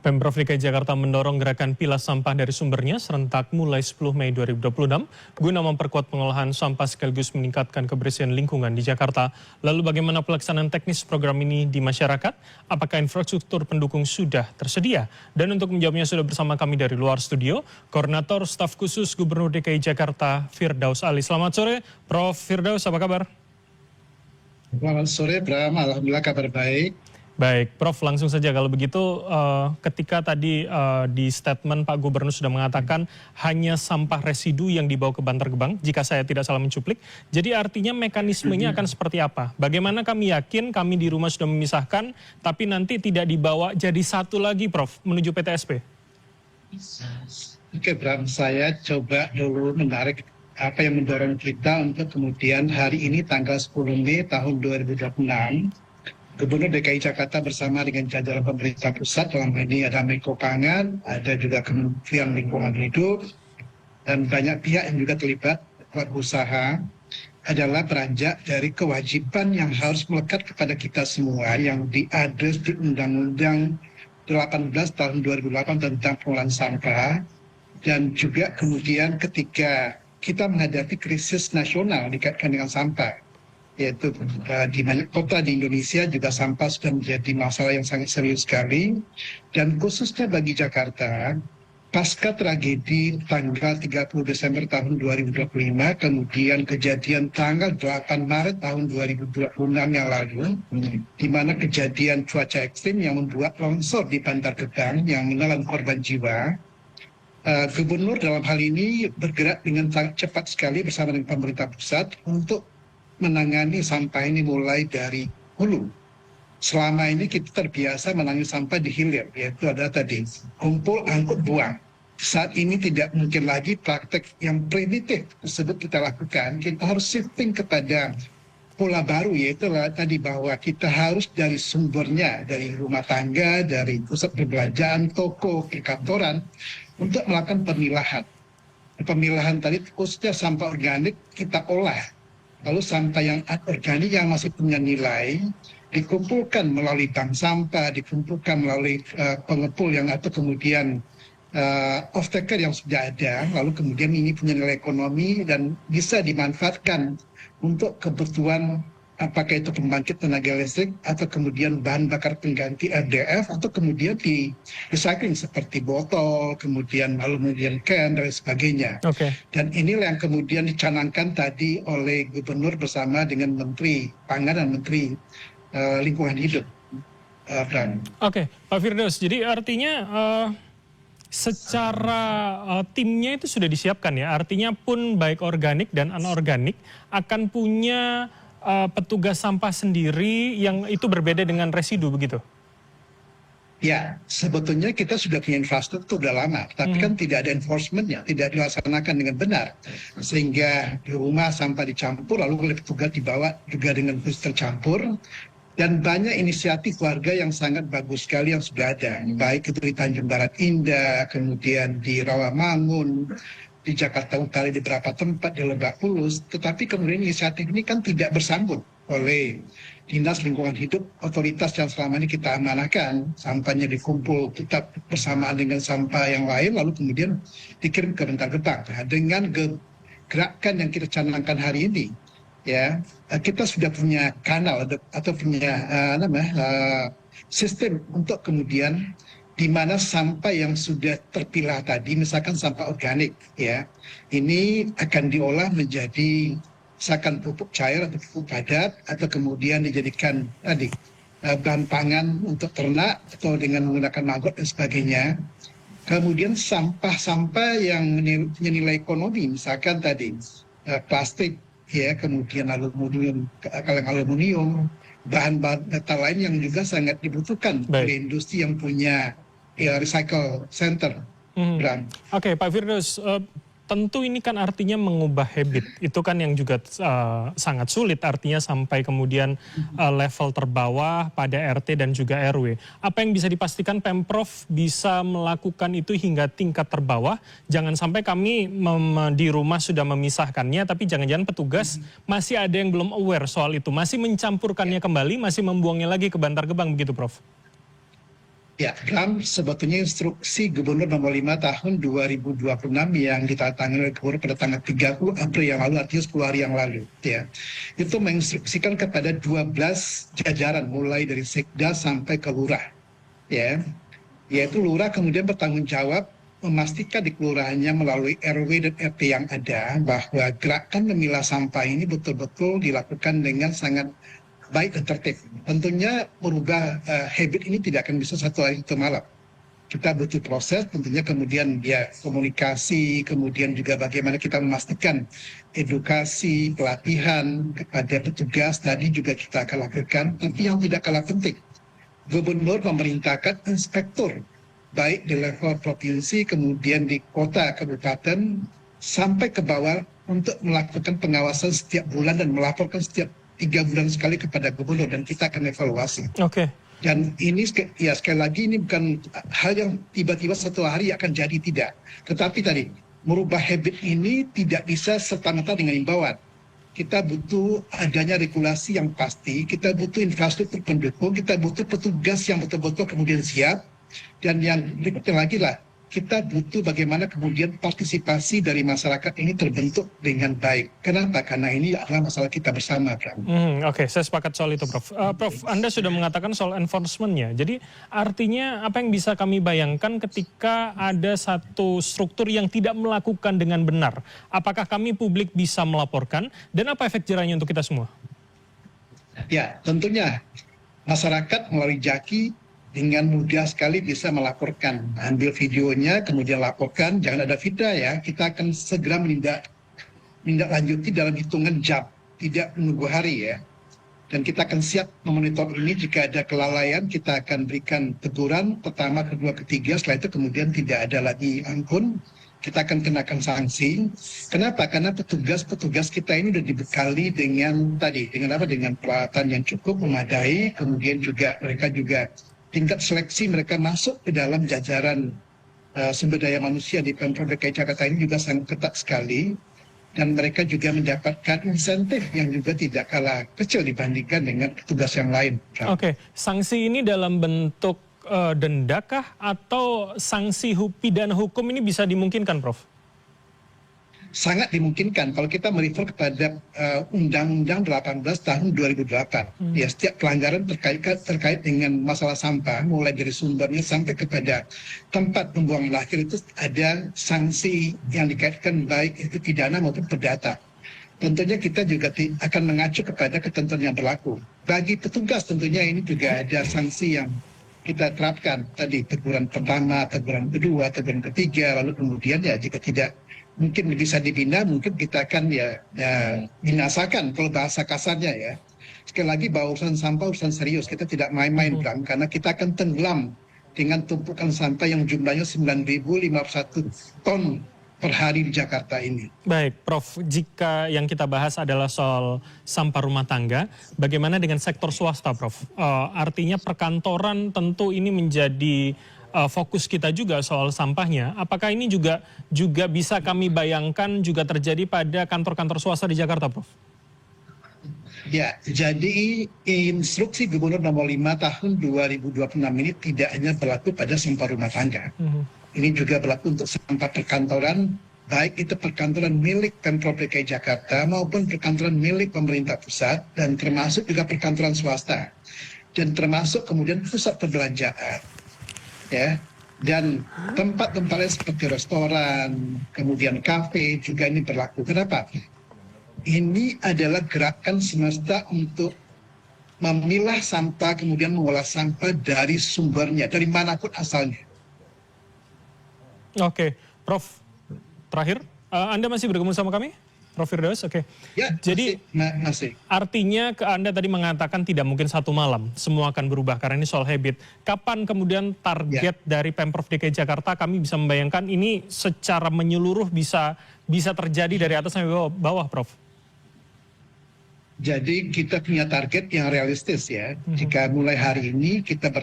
Pemprov DKI Jakarta mendorong gerakan pilah sampah dari sumbernya serentak mulai 10 Mei 2026 guna memperkuat pengolahan sampah sekaligus meningkatkan kebersihan lingkungan di Jakarta. Lalu bagaimana pelaksanaan teknis program ini di masyarakat? Apakah infrastruktur pendukung sudah tersedia? Dan untuk menjawabnya sudah bersama kami dari luar studio, Koordinator Staf Khusus Gubernur DKI Jakarta Firdaus Ali. Selamat sore, Prof. Firdaus, apa kabar? Selamat sore, Bram. Alhamdulillah kabar baik. Baik, Prof, langsung saja kalau begitu ketika tadi di statement Pak Gubernur sudah mengatakan hanya sampah residu yang dibawa ke Bantar Gebang, jika saya tidak salah mencuplik. Jadi artinya mekanismenya akan seperti apa? Bagaimana kami yakin kami di rumah sudah memisahkan, tapi nanti tidak dibawa jadi satu lagi, Prof, menuju PTSP? Oke, Bram, saya coba dulu menarik apa yang mendorong kita untuk kemudian hari ini tanggal 10 Mei tahun 2026, Gubernur DKI Jakarta bersama dengan jajaran pemerintah pusat, dalam ini ada Menko Pangan, ada juga Kementerian Lingkungan Hidup, dan banyak pihak yang juga terlibat berusaha, adalah beranjak dari kewajiban yang harus melekat kepada kita semua yang diadres di Undang-Undang 18 tahun 2008 tentang pengelolaan sampah, dan juga kemudian ketika kita menghadapi krisis nasional dikaitkan dengan sampah, yaitu di banyak kota di Indonesia juga sampah sudah menjadi masalah yang sangat serius sekali, dan khususnya bagi Jakarta pasca tragedi tanggal 30 Desember tahun 2025 kemudian kejadian tanggal 8 Maret tahun 2026 yang lalu, di mana kejadian cuaca ekstrim yang membuat longsor di Bantar Gebang yang menelan korban jiwa. Gubernur dalam hal ini bergerak dengan sangat cepat sekali bersama dengan pemerintah pusat untuk menangani sampah ini mulai dari hulu. Selama ini kita terbiasa menangani sampah di hilir, yaitu ada tadi kumpul, angkut, buang. Saat ini tidak mungkin lagi praktek yang primitif tersebut kita lakukan. Kita harus shifting kepada pola baru, yaitu tadi bahwa kita harus dari sumbernya, dari rumah tangga, dari pusat perbelanjaan, toko, kantoran, untuk melakukan pemilahan. Pemilahan tadi khususnya sampah organik kita olah. Lalu sampah yang organik yang masih punya nilai dikumpulkan melalui bank sampah, dikumpulkan melalui pengepul yang atau kemudian off-taker yang sudah ada, lalu kemudian ini punya nilai ekonomi dan bisa dimanfaatkan untuk kebutuhan apakah itu pembangkit tenaga listrik atau kemudian bahan bakar pengganti RDF atau kemudian di recycling seperti botol, kemudian aluminium can dan sebagainya. Dan inilah yang kemudian dicanangkan tadi oleh Gubernur bersama dengan Menteri Pangan dan Menteri Lingkungan Hidup. Pak Firdaus, jadi artinya secara timnya itu sudah disiapkan ya, artinya pun baik organik dan anorganik akan punya petugas sampah sendiri yang itu berbeda dengan residu begitu? Ya, sebetulnya kita sudah punya infrastruktur sudah lama, tapi kan tidak ada enforcement-nya, tidak dilaksanakan dengan benar. Sehingga di rumah sampah dicampur, lalu oleh petugas dibawa juga dengan bus tercampur. Dan banyak inisiatif warga yang sangat bagus sekali yang sudah ada. Baik itu di Tanjung Barat Indah, kemudian di Rawamangun, di Jakarta Utara di beberapa tempat, di Lebak Bulus, tetapi kemudian inisiatif ini kan tidak bersambut oleh Dinas Lingkungan Hidup, otoritas yang selama ini kita amanahkan, sampahnya dikumpul tetap bersamaan dengan sampah yang lain, lalu kemudian dikirim ke Bantar Gebang. Nah, dengan gerakan yang kita canangkan hari ini, ya kita sudah punya kanal atau punya sistem untuk kemudian di mana sampah yang sudah terpilah tadi, misalkan sampah organik, ya, ini akan diolah menjadi misalkan pupuk cair atau pupuk padat, atau kemudian dijadikan tadi bahan pangan untuk ternak atau dengan menggunakan maggot dan sebagainya. Kemudian sampah-sampah yang punya nilai ekonomi, misalkan tadi plastik, ya, kemudian aluminium, kaleng aluminium, bahan-bahan metal lain yang juga sangat dibutuhkan oleh industri yang punya recycle center. Pak Firdaus, tentu ini kan artinya mengubah habit, itu kan yang juga sangat sulit artinya sampai kemudian level terbawah pada RT dan juga RW. Apa yang bisa dipastikan Pemprov bisa melakukan itu hingga tingkat terbawah? Jangan sampai kami di rumah sudah memisahkannya, tapi jangan-jangan petugas masih ada yang belum aware soal itu, masih mencampurkannya kembali, masih membuangnya lagi ke Bantar Gebang begitu, Prof? Ya, Bram, sebetulnya instruksi Gubernur nomor 5 tahun 2026 yang ditandatangani oleh Gubernur pada tanggal 30 April yang lalu, artinya 10 hari yang lalu, ya, itu menginstruksikan kepada 12 jajaran mulai dari Sekda sampai ke Lurah, ya, yaitu Lurah kemudian bertanggung jawab memastikan di kelurahannya melalui RW dan RT yang ada bahwa gerakan memilah sampah ini betul-betul dilakukan dengan sangat baik dan tertib. Tentunya merubah habit ini tidak akan bisa satu hari satu malam. Kita butuh proses, tentunya kemudian ya komunikasi, kemudian juga bagaimana kita memastikan edukasi, pelatihan kepada petugas tadi juga kita akan lakukan. Tapi yang tidak kalah penting, Gubernur memerintahkan inspektur baik di level provinsi, kemudian di kota, kabupaten, sampai ke bawah untuk melakukan pengawasan setiap bulan dan melaporkan setiap 3 bulan sekali kepada gubernur dan kita akan evaluasi. Oke. Dan ini ya sekali lagi ini bukan hal yang tiba-tiba satu hari akan jadi, tidak. Tetapi tadi merubah habit ini tidak bisa serta-merta dengan imbauan. Kita butuh adanya regulasi yang pasti, kita butuh infrastruktur pendukung, kita butuh petugas yang betul-betul kemudian siap, dan yang berikutnya lagi lah, kita butuh bagaimana kemudian partisipasi dari masyarakat ini terbentuk dengan baik. Kenapa? Karena ini adalah masalah kita bersama, Bram. Oke, saya sepakat soal itu, Prof. Prof, Anda sudah mengatakan soal enforcement-nya. Jadi artinya apa yang bisa kami bayangkan ketika ada satu struktur yang tidak melakukan dengan benar? Apakah kami publik bisa melaporkan? Dan apa efek jerahnya untuk kita semua? Ya, tentunya masyarakat melalui Jaki dengan mudah sekali bisa melaporkan. Ambil videonya, kemudian laporkan, jangan ada fitnah ya. Kita akan segera menindaklanjuti dalam hitungan jam, tidak menunggu hari ya. Dan kita akan siap memonitor ini, jika ada kelalaian kita akan berikan teguran, pertama, kedua, ketiga, setelah itu kemudian tidak ada lagi ampun, kita akan kenakan sanksi. Kenapa? Karena petugas-petugas kita ini sudah dibekali dengan dengan peralatan yang cukup memadai, kemudian juga mereka juga tingkat seleksi mereka masuk ke dalam jajaran sumber daya manusia di Pemprov DKI Jakarta ini juga sangat ketat sekali, dan mereka juga mendapatkan insentif yang juga tidak kalah kecil dibandingkan dengan petugas yang lain. Oke, sanksi ini dalam bentuk denda kah atau sanksi pidana hukum ini bisa dimungkinkan, Prof? Sangat dimungkinkan kalau kita merefer kepada Undang-Undang 18 tahun 2008. Ya, setiap pelanggaran terkait dengan masalah sampah, mulai dari sumbernya sampai kepada tempat pembuangan akhir, itu ada sanksi yang dikaitkan baik itu pidana maupun perdata. Tentunya kita juga akan mengacu kepada ketentuan yang berlaku. Bagi petugas tentunya ini juga ada sanksi yang kita terapkan. Tadi teguran pertama, teguran kedua, teguran ketiga, lalu kemudian ya jika tidak mungkin bisa dibina, mungkin kita akan binasakan kalau bahasa kasarnya ya. Sekali lagi bahwa urusan sampah urusan serius, kita tidak main-main, Bram, karena kita akan tenggelam dengan tumpukan sampah yang jumlahnya 9.051 ton per hari di Jakarta ini. Baik, Prof, jika yang kita bahas adalah soal sampah rumah tangga, bagaimana dengan sektor swasta, Prof? Artinya perkantoran tentu ini menjadi fokus kita juga soal sampahnya. Apakah ini juga bisa kami bayangkan juga terjadi pada kantor-kantor swasta di Jakarta, Prof? Ya, jadi instruksi Gubernur nomor 5 tahun 2026 ini tidak hanya berlaku pada sampah rumah tangga. Ini juga berlaku untuk sampah perkantoran, baik itu perkantoran milik Pemprov DKI Jakarta maupun perkantoran milik pemerintah pusat, dan termasuk juga perkantoran swasta. Dan termasuk kemudian pusat perbelanjaan. Ya, dan tempat-tempatnya seperti restoran, kemudian kafe juga ini berlaku. Kenapa? Ini adalah gerakan semesta untuk memilah sampah, kemudian mengolah sampah dari sumbernya, dari manapun asalnya. Oke, Prof, terakhir, Anda masih bergabung sama kami? Prof Firdaus, oke. Ya, jadi masih. Artinya Anda tadi mengatakan tidak mungkin satu malam semua akan berubah karena ini soal habit. Kapan kemudian target dari Pemprov DKI Jakarta, kami bisa membayangkan ini secara menyeluruh bisa terjadi dari atas sampai bawah, Prof? Jadi kita punya target yang realistis ya. Jika mulai hari ini kita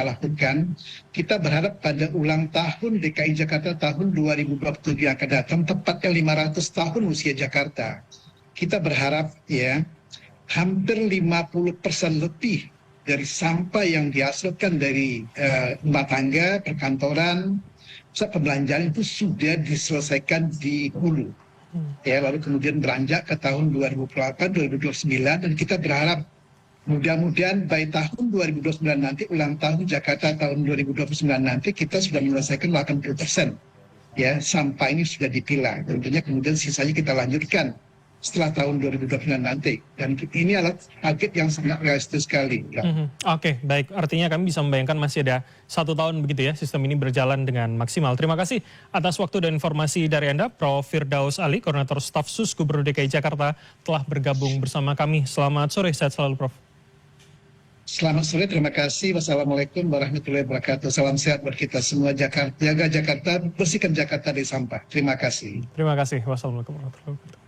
lakukan, kita berharap pada ulang tahun DKI Jakarta tahun 2027 yang akan datang, tepatnya 500 tahun usia Jakarta. Kita berharap ya hampir 50% lebih dari sampah yang dihasilkan dari rumah tangga, perkantoran, pusat perbelanjaan itu sudah diselesaikan di hulu. Ya, lalu kemudian beranjak ke tahun 2008, 2029, dan kita berharap mudah-mudahan by tahun 2029 nanti, ulang tahun Jakarta tahun 2029 nanti, kita sudah menyelesaikan 80%. Ya, sampah ini sudah dipilah. Tentunya kemudian sisanya kita lanjutkan setelah tahun 2029 nanti. Dan ini adalah target yang sangat realistis sekali. Ya. Oke, baik. Artinya kami bisa membayangkan masih ada 1 tahun begitu ya, sistem ini berjalan dengan maksimal. Terima kasih atas waktu dan informasi dari Anda, Prof. Firdaus Ali, Koordinator Staf Sus Gubernur DKI Jakarta, telah bergabung bersama kami. Selamat sore, sehat selalu, Prof. Selamat sore, terima kasih. Wassalamualaikum warahmatullahi wabarakatuh. Salam sehat buat kita semua. Jakarta, jaga Jakarta, bersihkan Jakarta dari sampah. Terima kasih. Terima kasih. Wassalamualaikum warahmatullahi wabarakatuh.